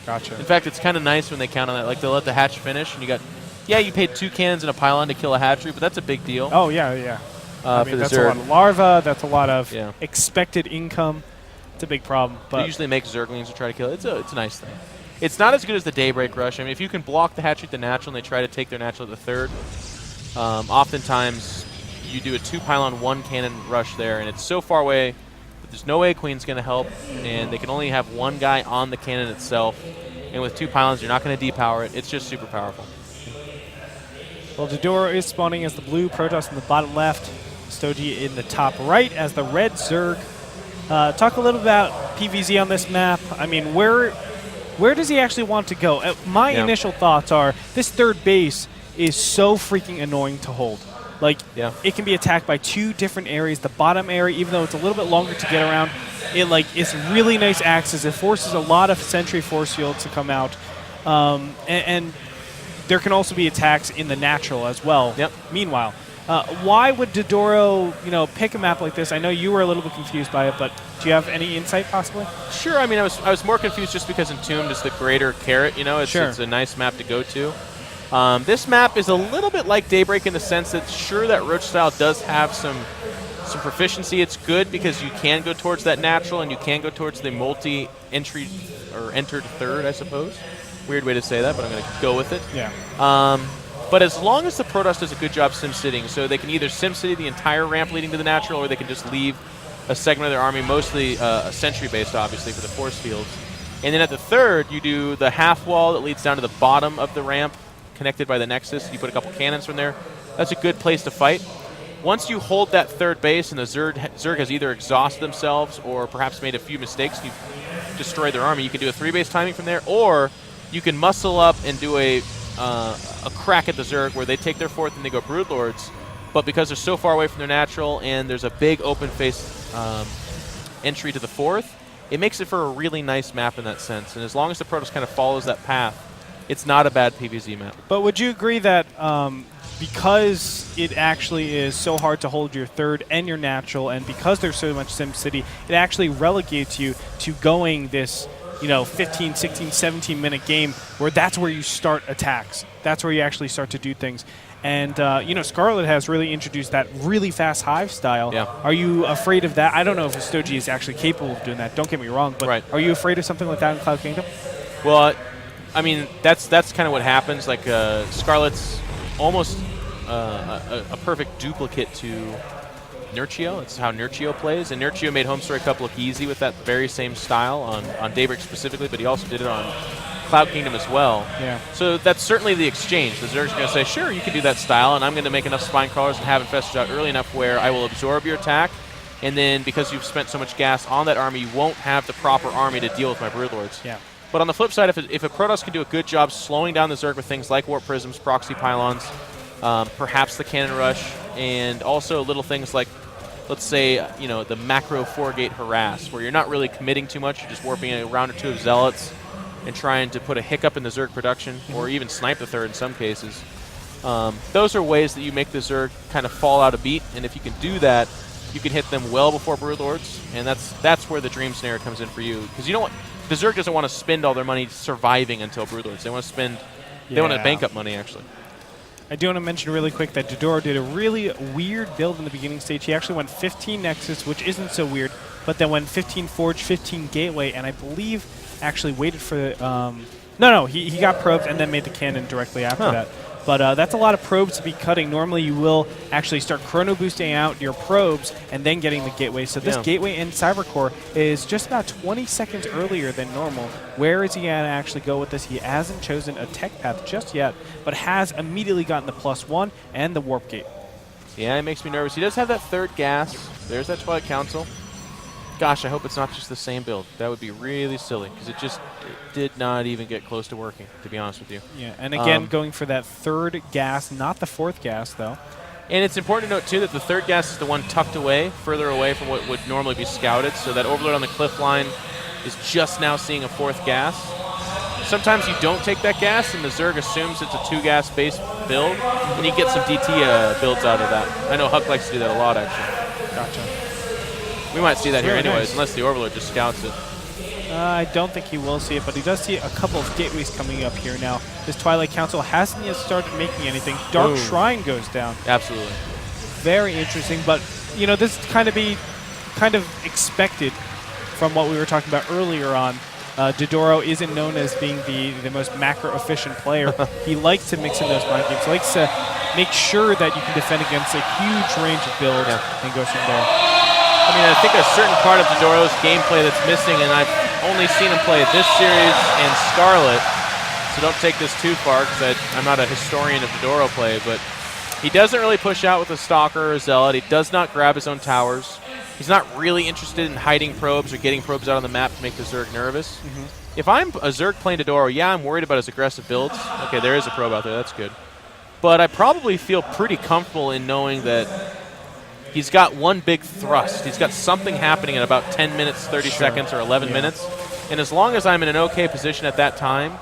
Gotcha. In fact, it's kind of nice when they count on that. Like, they'll let the hatch finish, and you got, yeah, you paid 2 cannons and a pylon to kill a hatchery, but that's a big deal. Oh, yeah, yeah. I mean, for the that's Zerg. a lot of larva. That's a lot of expected income. It's a big problem. But they usually make Zerglings to try to kill it. It's a nice thing. It's not as good as the Daybreak Rush. I mean, if you can block the hatchery at the natural and they try to take their natural at the third, oftentimes you do a 2 pylon, 1 cannon rush there, and it's so far away that there's no way Queen's going to help, and they can only have 1 guy on the cannon itself. And with 2 pylons, you're not going to depower it. It's just super powerful. Well, DdoRo is spawning as the blue, Protoss in the bottom left, Ostojiy in the top right as the red Zerg. Talk a little about PVZ on this map. I mean, where does he actually want to go? My initial thoughts are this third base is so freaking annoying to hold. Like, it can be attacked by 2 different areas. The bottom area, even though it's a little bit longer to get around, it's really nice axis. It forces a lot of sentry force fields to come out. And there can also be attacks in the natural as well. Meanwhile, why would DdoRo, pick a map like this? I know you were a little bit confused by it, but do you have any insight possibly? Sure. I mean, I was more confused just because Entombed is the greater carrot. It's a nice map to go to. This map is a little bit like Daybreak in the sense that, sure, that Roach style does have some proficiency. It's good because you can go towards that natural and you can go towards the multi-entry or entered third, I suppose. Weird way to say that, but I'm going to go with it. Yeah. But as long as the Protoss does a good job sim-sitting, so they can either sim-city the entire ramp leading to the natural, or they can just leave a segment of their army, mostly sentry-based, obviously, for the force fields. And then at the third, you do the half wall that leads down to the bottom of the ramp, connected by the Nexus. You put a couple cannons from there. That's a good place to fight. Once you hold that third base and the Zerg has either exhausted themselves or perhaps made a few mistakes and you've destroyed their army, you can do a 3-base timing from there, or you can muscle up and do a crack at the Zerg where they take their 4th and they go Broodlords, but because they're so far away from their natural and there's a big open face entry to the 4th, it makes it for a really nice map in that sense. And as long as the Protoss kind of follows that path, it's not a bad PvZ map. But would you agree that because it actually is so hard to hold your third and your natural, and because there's so much SimCity, it actually relegates you to going this 15, 16, 17-minute game where that's where you start attacks. That's where you actually start to do things. And, Scarlet has really introduced that really fast hive style. Yeah. Are you afraid of that? I don't know if Ostojiy is actually capable of doing that. Don't get me wrong. But are you afraid of something like that in Cloud Kingdom? Well, I mean, that's kind of what happens. Like, Scarlet's almost a perfect duplicate to Nurchio. It's how Nurchio plays. And Nurchio made Homestory Cup look easy with that very same style on Daybreak specifically, but he also did it on Cloud Kingdom as well. Yeah. So that's certainly the exchange. The Zerg's going to say, sure, you can do that style, and I'm going to make enough Spine Crawlers and have Infestors out early enough where I will absorb your attack, and then because you've spent so much gas on that army, you won't have the proper army to deal with my Broodlords. Yeah. But on the flip side, if a Protoss can do a good job slowing down the Zerg with things like Warp Prisms, Proxy Pylons, perhaps the Cannon Rush, and also little things like, let's say, the macro 4-gate harass, where you're not really committing too much, you're just warping a round or 2 of Zealots and trying to put a hiccup in the Zerg production, or even snipe the third in some cases. Those are ways that you make the Zerg kind of fall out a beat, and if you can do that, you can hit them well before Broodlords, and that's where the dream scenario comes in for you, because the Zerg doesn't want to spend all their money surviving until Broodlords. They want to spend, they want to bank up money actually. I do want to mention really quick that DdoRo did a really weird build in the beginning stage. He actually went 15 Nexus, which isn't so weird, but then went 15 Forge, 15 Gateway, and I believe actually waited for he got probed and then made the cannon directly after that. But that's a lot of probes to be cutting. Normally you will actually start chrono boosting out your probes and then getting the gateway. So this gateway in Cybercore is just about 20 seconds earlier than normal. Where is he going to actually go with this? He hasn't chosen a tech path just yet, but has immediately gotten the +1 and the warp gate. Yeah, it makes me nervous. He does have that third gas. There's that Twilight Council. Gosh, I hope it's not just the same build. That would be really silly, because it did not even get close to working, to be honest with you. Yeah, and again, going for that third gas, not the fourth gas, though. And it's important to note, too, that the third gas is the one tucked away, further away from what would normally be scouted, so that Overlord on the cliff line is just now seeing a fourth gas. Sometimes you don't take that gas, and the Zerg assumes it's a 2-gas base build, and you get some DT builds out of that. I know Huck likes to do that a lot, actually. Gotcha. We might see that here really anyways, nice. unless the Overlord just scouts it. I don't think he will see it, but he does see a couple of gateways coming up here now. This Twilight Council hasn't yet started making anything. Dark Shrine goes down. Absolutely. Very interesting, but you know, this kind of expected from what we were talking about earlier on. DdoRo isn't known as being the most macro-efficient player. He likes to mix in those mind games. He likes to make sure that you can defend against a huge range of builds and go from there. I mean, I think a certain part of DdoRo's gameplay that's missing, and I've only seen him play this series and Scarlet, so don't take this too far because I'm not a historian of DdoRo play, but he doesn't really push out with a Stalker or a Zealot. He does not grab his own towers. He's not really interested in hiding probes or getting probes out on the map to make the Zerg nervous. If I'm a Zerg playing DdoRo, yeah, I'm worried about his aggressive builds. Okay, there is a probe out there. That's good. But I probably feel pretty comfortable in knowing that he's got one big thrust. He's got something happening in about 10 minutes, 30 seconds, or 11 minutes. And as long as I'm in an okay position at that time,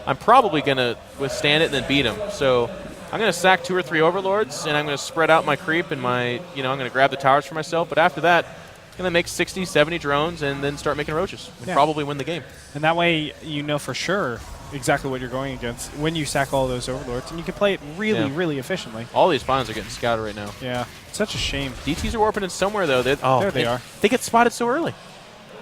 I'm probably going to withstand it and then beat him. So I'm going to sack 2 or 3 Overlords, and I'm going to spread out my creep and I'm going to grab the towers for myself. But after that, I'm going to make 60, 70 drones and then start making roaches and probably win the game. And that way you know for sure exactly what you're going against when you sack all those Overlords, and you can play it really, really efficiently. All these spawns are getting scouted right now. Yeah, such a shame. DTs are warping in somewhere, though. There they are. They get spotted so early.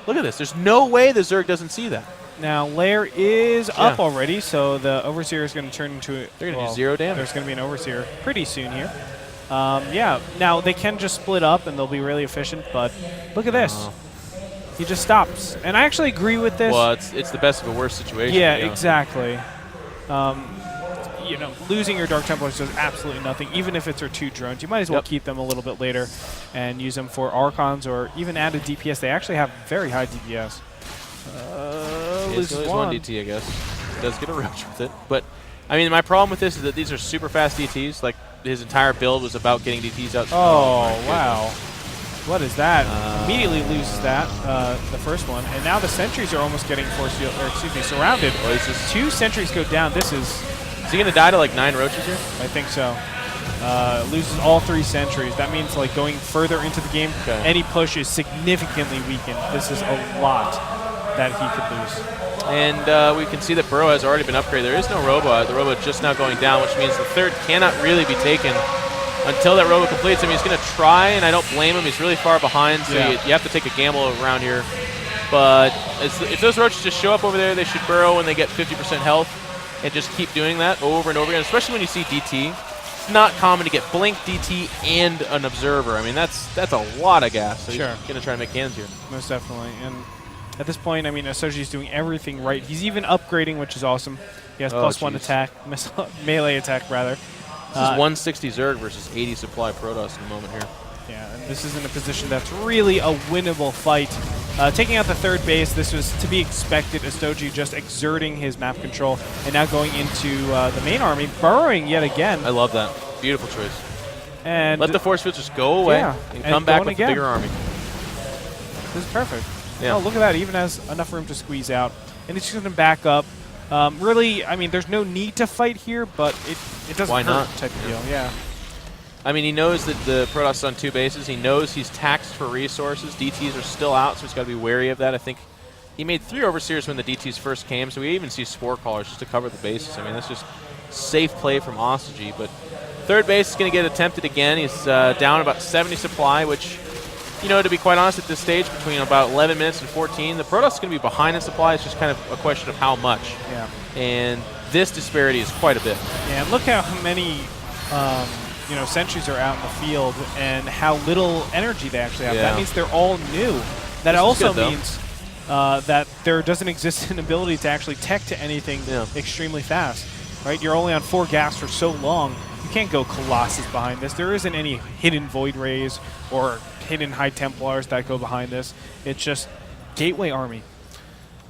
Look at this. There's no way the Zerg doesn't see that. Now, Lair is up already, so the Overseer is going to turn into They're going to do 0 damage. There's going to be an Overseer pretty soon here. Now they can just split up, and they'll be really efficient, but look at this. He just stops. And I actually agree with this. Well, it's the best of a worst situation. Yeah, exactly. Losing your Dark Templars does absolutely nothing, even if it's your 2 drones. You might as well keep them a little bit later and use them for Archons or even add a DPS. They actually have very high DPS. Loses 1 DT, I guess. Does get a roach with it. But, I mean, my problem with this is that these are super fast DTs. Like, his entire build was about getting DTs out. Oh wow. What is that? Immediately loses that, the first one. And now the sentries are almost getting surrounded. Well, it's just 2 sentries go down. Is he going to die to like 9 roaches here? I think so. Loses all 3 sentries. That means like going further into the game, any push is significantly weakened. This is a lot that he could lose. And we can see that Burrow has already been upgraded. There is no Robo. The Robo just now going down, which means the 3rd cannot really be taken until that Robo completes. I mean, he's going to try, and I don't blame him. He's really far behind, so you have to take a gamble around here. But if those roaches just show up over there, they should burrow when they get 50% health and just keep doing that over and over again, especially when you see DT. It's not common to get Blink, DT, and an Observer. I mean, that's a lot of gas. So he's going to try to make cannons here. Most definitely. And at this point, I mean, Ostojiy is doing everything right. He's even upgrading, which is awesome. He has +1 attack, melee attack, rather. This is 160 Zerg versus 80 supply Protoss in a moment here. Yeah, and this is in a position that's really a winnable fight. Taking out the 3rd base, this was to be expected. Ostojiy just exerting his map control and now going into the main army, burrowing yet again. I love that. Beautiful choice. And let the force fields just go away and come back with a bigger army. This is perfect. Yeah. Oh, look at that. Even has enough room to squeeze out. And it's just going to back up. Really, I mean, there's no need to fight here, but it doesn't Why hurt not? type of deal. Yeah. I mean, he knows that the Protoss is on 2 bases. He knows he's taxed for resources. DTs are still out, so he's got to be wary of that. I think he made 3 Overseers when the DTs first came, so we even see Spore Callers just to cover the bases. I mean, that's just safe play from Ostojiy. But 3rd base is going to get attempted again. He's down about 70 supply, which, to be quite honest, at this stage, between about 11 minutes and 14, the Protoss is going to be behind in supply. It's just kind of a question of how much. Yeah. And this disparity is quite a bit. Yeah, and look how many sentries are out in the field and how little energy they actually have. That means they're all new. That also means that there doesn't exist an ability to actually tech to anything extremely fast. Right? You're only on 4 gas for so long. You can't go Colossus behind this. There isn't any hidden Void Rays or hidden High Templars that go behind this. It's just Gateway Army.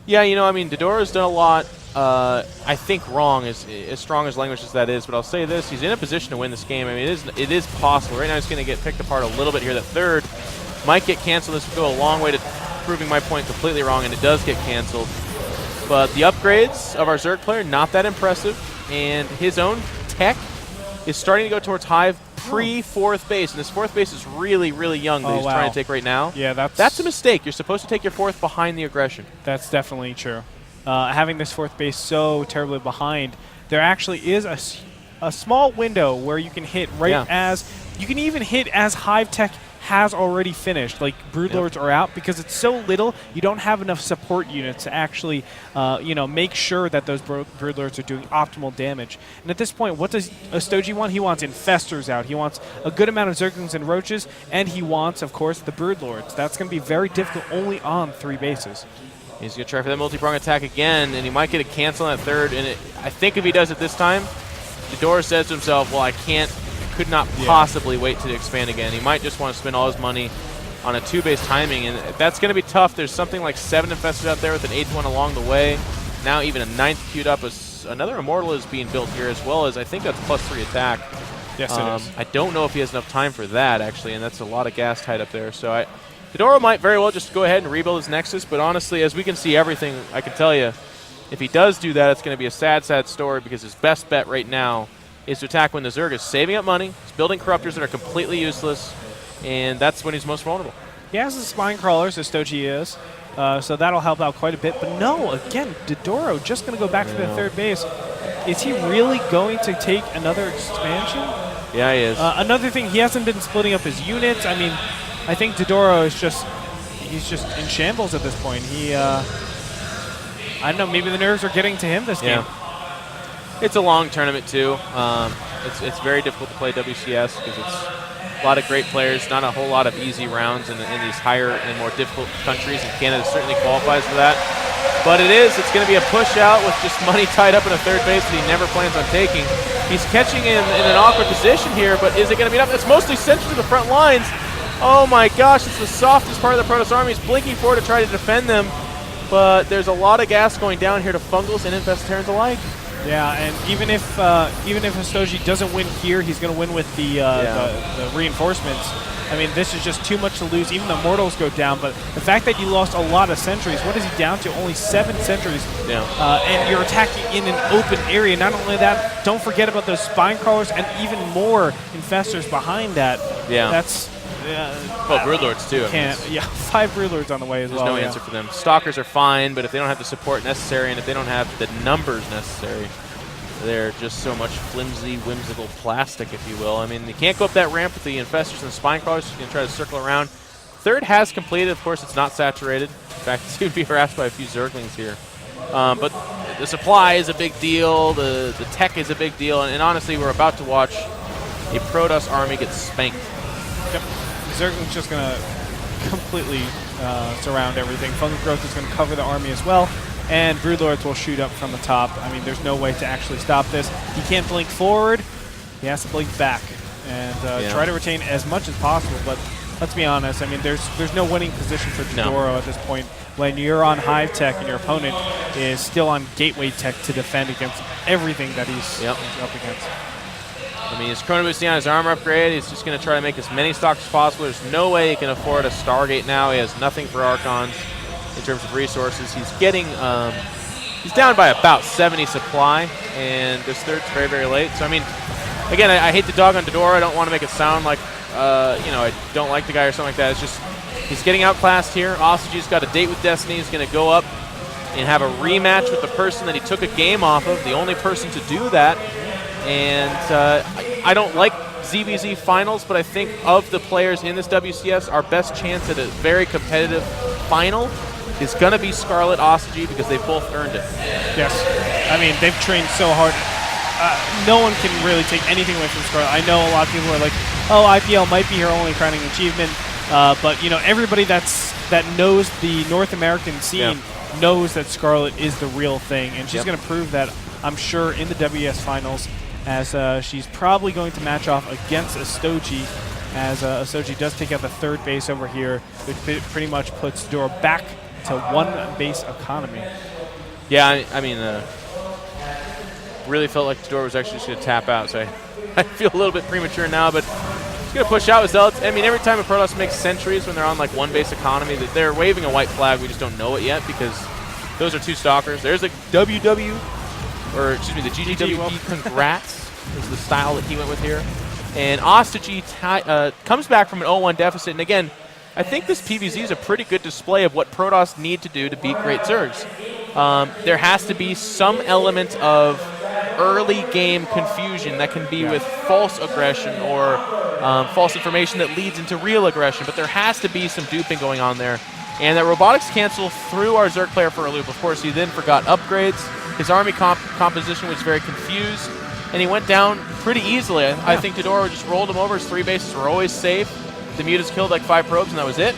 Yeah, I mean, DdoRo's done a lot, I think, wrong, as strong as language as that is. But I'll say this, he's in a position to win this game. I mean, it is possible. Right now he's going to get picked apart a little bit here. That 3rd might get canceled. This would go a long way to proving my point completely wrong, and it does get canceled. But the upgrades of our Zerg player, not that impressive. And his own tech is starting to go towards Hive pre-4th base, and this 4th base is really, really young that he's trying to take right now. Yeah, that's a mistake. You're supposed to take your 4th behind the aggression. That's definitely true. Having this 4th base so terribly behind, there actually is a small window where you can hit as you can even hit as Hive Tech has already finished. Like Broodlords are out because it's so little. You don't have enough support units to actually, make sure that those Broodlords are doing optimal damage. And at this point, what does Ostojiy want? He wants Infestors out. He wants a good amount of Zerglings and Roaches, and he wants, of course, the Broodlords. That's going to be very difficult only on 3 bases. He's going to try for that multi-prong attack again, and he might get a cancel on that 3rd. And I think if he does it this time, DdoRo says to himself, well, I could not possibly wait to expand again. He might just want to spend all his money on a 2-base timing, and that's going to be tough. There's something like 7 Infestors out there with an 8th one along the way. Now even a 9th queued up. Another Immortal is being built here, as well as I think that's +3 attack. Yes, it is. I don't know if he has enough time for that, actually, and that's a lot of gas tied up there. So DdoRo might very well just go ahead and rebuild his Nexus, but honestly, as we can see everything, I can tell you, if he does do that, it's going to be a sad, sad story, because his best bet right now is to attack when the Zerg is saving up money, he's building Corruptors that are completely useless, and that's when he's most vulnerable. He has the Spine Crawlers, Ostojiy is, so that'll help out quite a bit. But no, again, DdoRo just going to go back to the 3rd base. Is he really going to take another expansion? Yeah, he is. Another thing, he hasn't been splitting up his units. I mean, I think DdoRo is he's just in shambles at this point. I don't know, maybe the nerves are getting to him this game. It's a long tournament, too. It's very difficult to play WCS because it's a lot of great players, not a whole lot of easy rounds in these higher and more difficult countries, and Canada certainly qualifies for that. But it's going to be a push out with just money tied up in a 3rd base that he never plans on taking. He's catching him in an awkward position here, but is it going to be enough? It's mostly centered to the front lines. Oh my gosh, it's the softest part of the Protoss army. He's blinking forward to try to defend them, but there's a lot of gas going down here to Fungals and Infestations alike. Yeah, and even if Ostojiy doesn't win here, he's going to win with the reinforcements. I mean, this is just too much to lose. Even the Mortals go down, but the fact that you lost a lot of sentries, what is he down to? Only 7 sentries. Yeah. And you're attacking in an open area. Not only that, don't forget about those Spine Crawlers and even more Infestors behind that. Yeah. That's... well, Broodlords too. 5 Broodlords on the way as well. There's no answer for them. Stalkers are fine, but if they don't have the support necessary and if they don't have the numbers necessary, they're just so much flimsy, whimsical plastic, if you will. I mean, you can't go up that ramp with the Infestors and the Spine Crawlers. So you can try to circle around. 3rd has completed. Of course, it's not saturated. In fact, it's going to be harassed by a few Zerglings here. But the supply is a big deal. The tech is a big deal. And honestly, we're about to watch a Protoss army get spanked. Yep. Zergling's just going to completely surround everything. Fungal Growth is going to cover the army as well, and Broodlords will shoot up from the top. I mean, there's no way to actually stop this. He can't blink forward. He has to blink back and try to retain as much as possible, but let's be honest. I mean, there's no winning position for DdoRo at this point when you're on Hive Tech and your opponent is still on Gateway Tech to defend against everything that he's up against. I mean, he's Chrono Boosting on his armor upgrade. He's just going to try to make as many stocks as possible. There's no way he can afford a Stargate now. He has nothing for Archons in terms of resources. He's getting, he's down by about 70 supply, and this 3rd's very, very late. So, I mean, again, I hate to dog on DdoRo. I don't want to make it sound like, I don't like the guy or something like that. It's just he's getting outclassed here. Ostojiy's got a date with Destiny. He's going to go up and have a rematch with the person that he took a game off of, the only person to do that. And I don't like ZVZ finals, but I think of the players in this WCS, our best chance at a very competitive final is going to be Scarlet Ostojiy because they both earned it. Yes. I mean, they've trained so hard. No one can really take anything away from Scarlet. I know a lot of people are like, oh, IPL might be her only crowning achievement, but everybody that knows the North American scene knows that Scarlet is the real thing, and she's going to prove that, I'm sure, in the WS finals, as she's probably going to match off against Ostojiy, as Ostojiy does take out the 3rd base over here, which pretty much puts Doro back to 1 base economy. Yeah, I mean, really felt like Doro was actually just going to tap out, so I feel a little bit premature now, but he's going to push out with Zealots. I mean, every time a Protoss makes sentries when they're on like 1 base economy, they're waving a white flag. We just don't know it yet because those are 2 Stalkers. There's a the GGWP Congrats is the style that he went with here. And Ostojiy comes back from an 0-1 deficit. And again, I think this PVZ is a pretty good display of what Protoss need to do to beat great Zergs. There has to be some element of early game confusion that can be with false aggression or false information that leads into real aggression, but there has to be some duping going on there. And that robotics cancel threw our Zerg player for a loop. Of course, he then forgot upgrades. His army composition was very confused, and he went down pretty easily. I think DdoRo just rolled him over. His 3 bases were always safe. The Mutas killed like 5 probes, and that was it.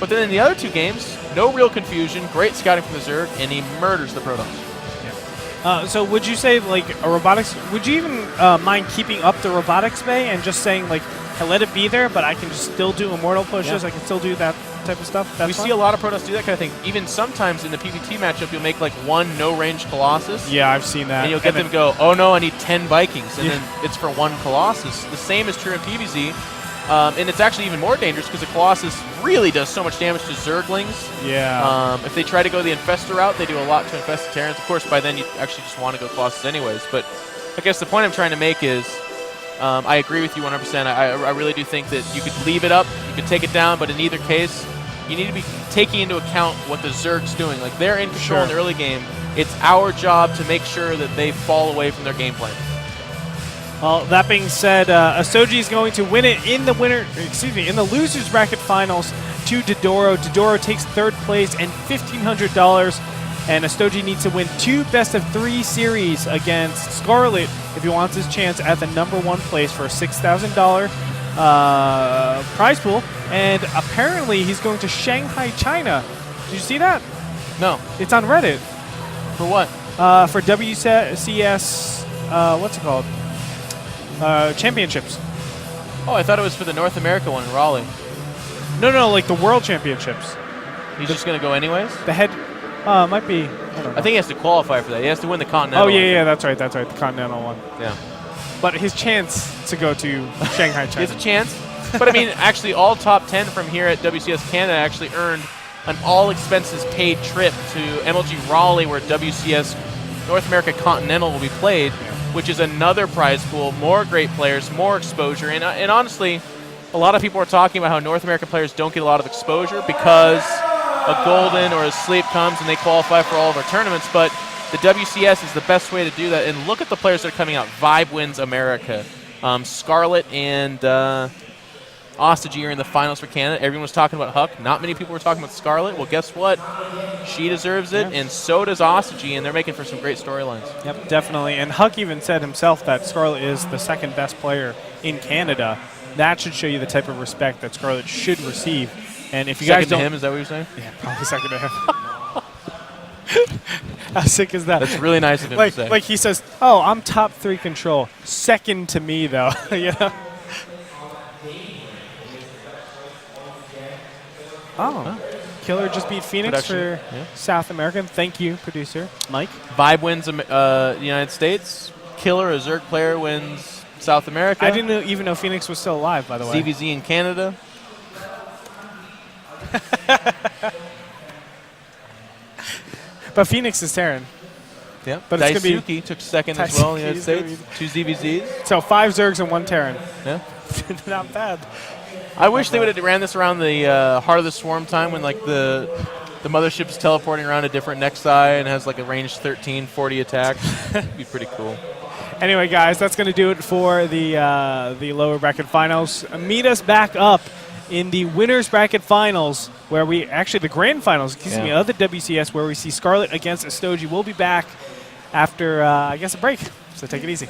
But then in the other 2 games, no real confusion, great scouting from the Zerg, and he murders the Protoss. So would you say, like, a robotics, would you even mind keeping up the robotics bay and just saying, like, hey, let it be there, but I can just still do immortal pushes, I can still do that type of stuff? That's we fun? see a lot of Protoss do that kind of thing. Even sometimes in the PvT matchup, you'll make like 1 no-range Colossus. Yeah, I've seen that. And you'll get them to go, oh no, I need 10 Vikings, and then it's for 1 Colossus. The same is true in PvZ. And it's actually even more dangerous because the Colossus really does so much damage to Zerglings. Yeah. If they try to go the Infestor route, they do a lot to infest the Terrans. Of course, by then you actually just want to go Colossus anyways. But I guess the point I'm trying to make is I agree with you 100%. I really do think that you could leave it up, you could take it down, but in either case, you need to be taking into account what the Zerg's doing. Like, they're in control in the early game. It's our job to make sure that they fall away from their game plan. Well, that being said, Ostojiy is going to win it in the in the losers bracket finals to DdoRo. DdoRo takes 3rd place and $1,500, and Ostojiy needs to win 2 best-of-3 series against Scarlet if he wants his chance at the #1 place for a $6,000 prize pool. And apparently, he's going to Shanghai, China. Did you see that? No. It's on Reddit. For what? For WCS, what's it called? Championships. Oh, I thought it was for the North America one in Raleigh. No, like the World Championships. He's just going to go anyways? The head, might be, I don't know. I think he has to qualify for that. He has to win the Continental. Oh, yeah, that's right, the Continental one. Yeah. But his chance to go to Shanghai, China. He has a chance. But, I mean, actually, all top 10 from here at WCS Canada actually earned an all-expenses-paid trip to MLG Raleigh, where WCS North America Continental will be played, which is another prize pool, more great players, more exposure. And honestly, a lot of people are talking about how North American players don't get a lot of exposure because a Golden or a Sleep comes and they qualify for all of our tournaments. But the WCS is the best way to do that. And look at the players that are coming out. Vibe wins America. Scarlet and Ostojiy are in the finals for Canada. Everyone was talking about Huck. Not many people were talking about Scarlet. Well, guess what? She deserves it, and so does Ostojiy, and they're making for some great storylines. Yep, definitely. And Huck even said himself that Scarlet is the 2nd best player in Canada. That should show you the type of respect that Scarlet should receive. And if you guys don't, to him, is that what you're saying? Yeah, probably 2nd to him. How sick is that? That's really nice of him to say. Like he says, "Oh, I'm top 3 control. 2nd to me, though." You know. Oh, Killer just beat Phoenix for South America. Thank you, producer Mike. Vibe wins the United States. Killer, a Zerg player, wins South America. I didn't even know Phoenix was still alive, by the way. CVZ in Canada. But Phoenix is Terran. Yeah, but it's gonna Daisuke took 2nd as well in the United States. 2 ZVZs. So 5 Zergs and 1 Terran. Yeah. Not bad. I wish they would have ran this around the Heart of the Swarm time when like the mothership's teleporting around a different Nexi and has like a range 13, 40 attack. It'd be pretty cool. Anyway, guys, that's going to do it for the lower bracket finals. Meet us back up in the winners bracket finals, where we actually the grand finals, excuse me, of the WCS, where we see Scarlet against Ostojiy. We'll be back after I guess a break. So take it easy.